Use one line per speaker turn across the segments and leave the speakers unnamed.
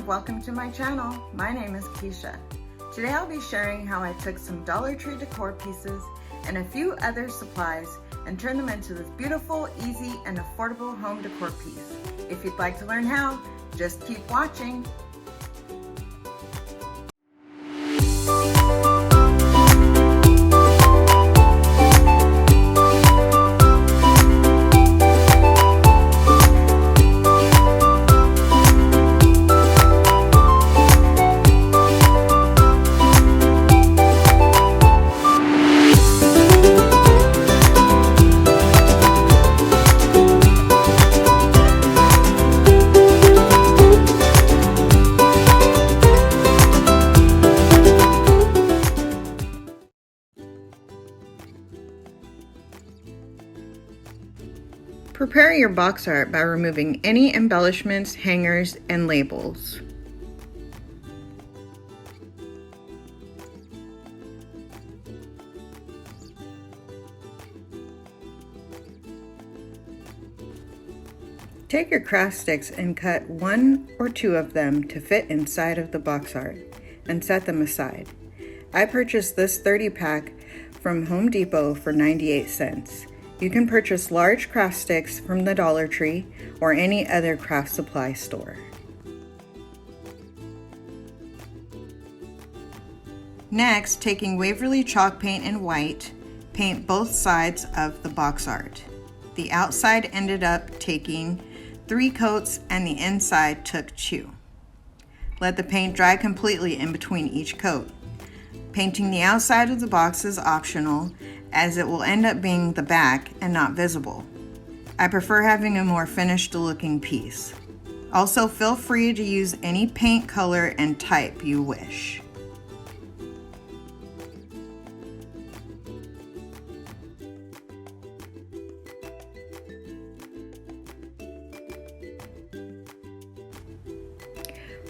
welcome to my channel. My name is Keisha. Today I'll be sharing how I took some Dollar Tree decor pieces and a few other supplies and turned them into this beautiful, easy, and affordable home decor piece. If you'd like to learn how, just keep watching. Prepare your box art by removing any embellishments, hangers, and labels. Take your craft sticks and cut 1 or 2 of them to fit inside of the box art and set them aside. I purchased this 30 pack from Home Depot for 98 cents. You can purchase large craft sticks from the Dollar Tree or any other craft supply store. Next, taking Waverly chalk paint in white, paint both sides of the box art. The outside ended up taking 3 coats and the inside took 2. Let the paint dry completely in between each coat. Painting the outside of the box is optional, as it will end up being the back and not visible. I prefer having a more finished looking piece. Also, feel free to use any paint color and type you wish.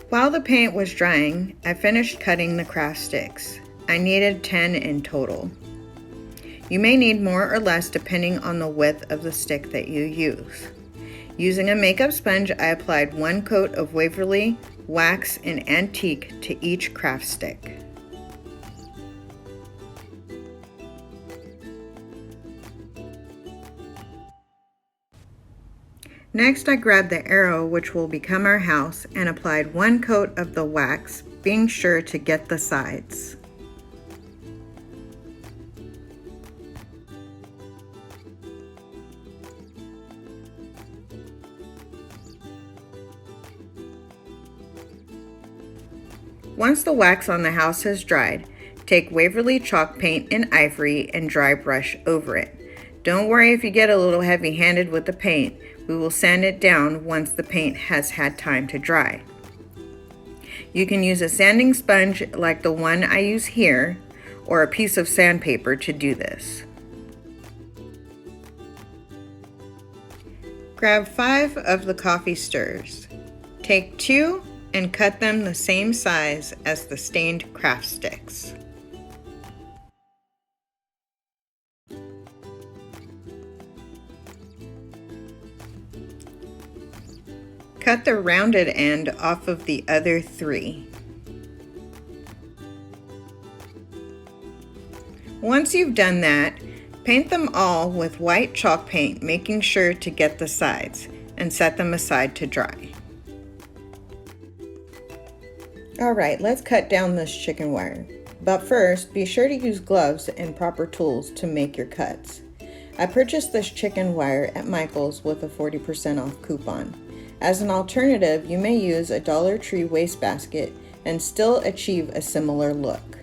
While the paint was drying, I finished cutting the craft sticks. I needed 10 in total. You may need more or less depending on the width of the stick that you use. Using a makeup sponge, I applied 1 coat of Waverly, wax, and antique to each craft stick. Next, I grabbed the arrow, which will become our house, and applied 1 coat of the wax, being sure to get the sides. Once the wax on the house has dried, take Waverly chalk paint in ivory and dry brush over it. Don't worry if you get a little heavy-handed with the paint. We will sand it down once the paint has had time to dry. You can use a sanding sponge like the one I use here, or a piece of sandpaper to do this. Grab 5 of the coffee stirrers. Take 2 and cut them the same size as the stained craft sticks. Cut the rounded end off of the other 3. Once you've done that, paint them all with white chalk paint, making sure to get the sides, and set them aside to dry. Alright, let's cut down this chicken wire. But first, be sure to use gloves and proper tools to make your cuts. I purchased this chicken wire at Michael's with a 40% off coupon. As an alternative, you may use a Dollar Tree wastebasket and still achieve a similar look.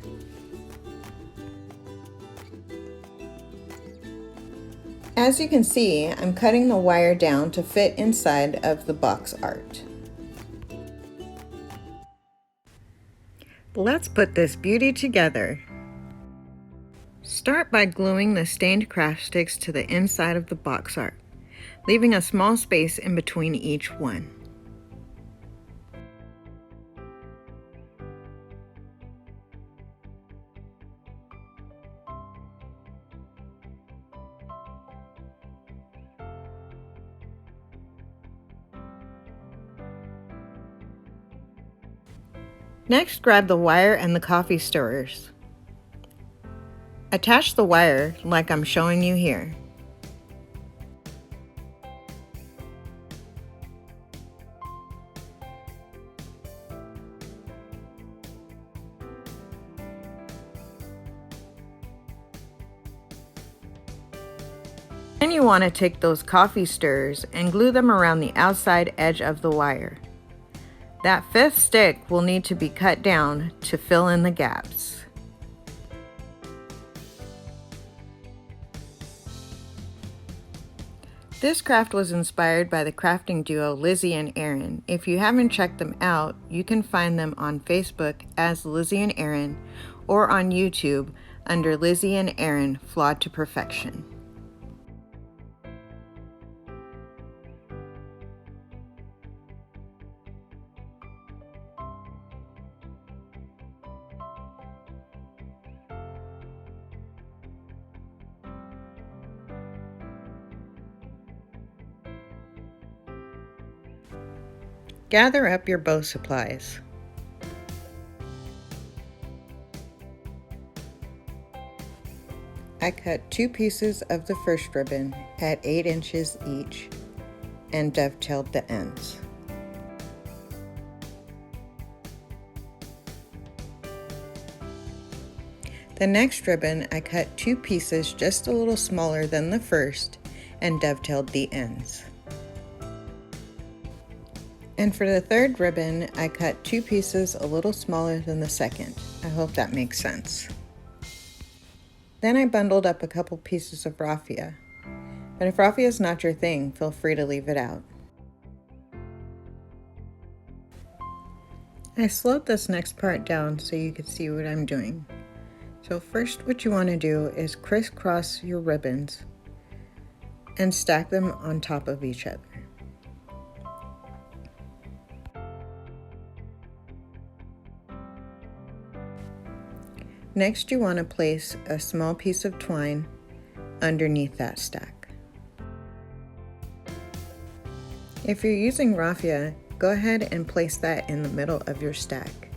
As you can see, I'm cutting the wire down to fit inside of the box art. Let's put this beauty together. Start by gluing the stained craft sticks to the inside of the box art, leaving a small space in between each one. Next, grab the wire and the coffee stirrers. Attach the wire like I'm showing you here. Then you want to take those coffee stirrers and glue them around the outside edge of the wire. That fifth stick will need to be cut down to fill in the gaps. This craft was inspired by the crafting duo Lizzie and Erin. If you haven't checked them out, you can find them on Facebook as Lizzie and Erin or on YouTube under Lizzie and Erin Flawed to Perfection. Gather up your bow supplies. I cut 2 pieces of the first ribbon at 8 inches each and dovetailed the ends. The next ribbon I cut 2 pieces just a little smaller than the first and dovetailed the ends. And for the third ribbon, I cut 2 pieces a little smaller than the second. I hope that makes sense. Then I bundled up a couple pieces of raffia. But if raffia is not your thing, feel free to leave it out. I slowed this next part down so you could see what I'm doing. So first what you want to do is crisscross your ribbons and stack them on top of each other. Next, you want to place a small piece of twine underneath that stack. If you're using raffia, go ahead and place that in the middle of your stack.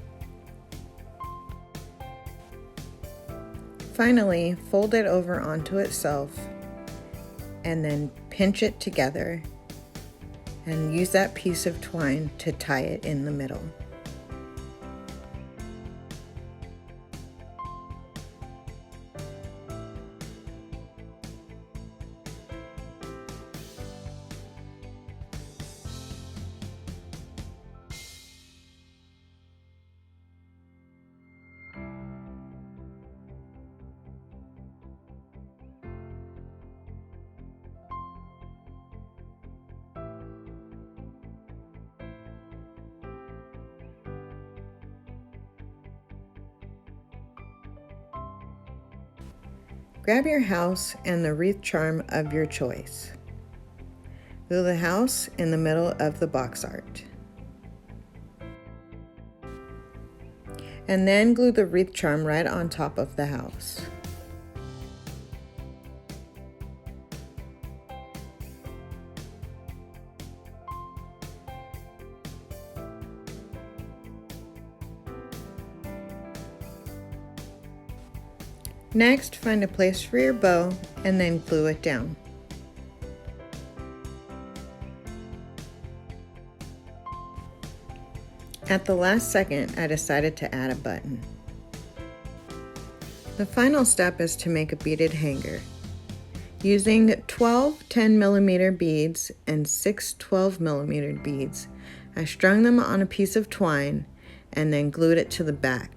Finally, fold it over onto itself and then pinch it together and use that piece of twine to tie it in the middle. Grab your house and the wreath charm of your choice. Glue the house in the middle of the box art. And then glue the wreath charm right on top of the house. Next, find a place for your bow and then glue it down. At the last second, I decided to add a button. The final step is to make a beaded hanger. Using 12 10mm beads and 6 12mm beads, I strung them on a piece of twine and then glued it to the back.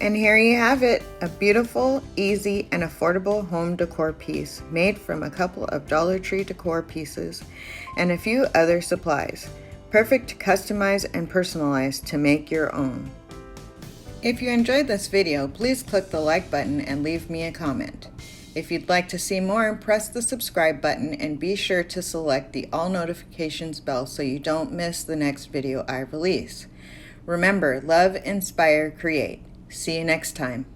And here you have it, a beautiful, easy, and affordable home decor piece made from a couple of Dollar Tree decor pieces and a few other supplies. Perfect to customize and personalize to make your own. If you enjoyed this video, please click the like button and leave me a comment. If you'd like to see more, press the subscribe button and be sure to select the all notifications bell so you don't miss the next video I release. Remember, love, inspire, create. See you next time.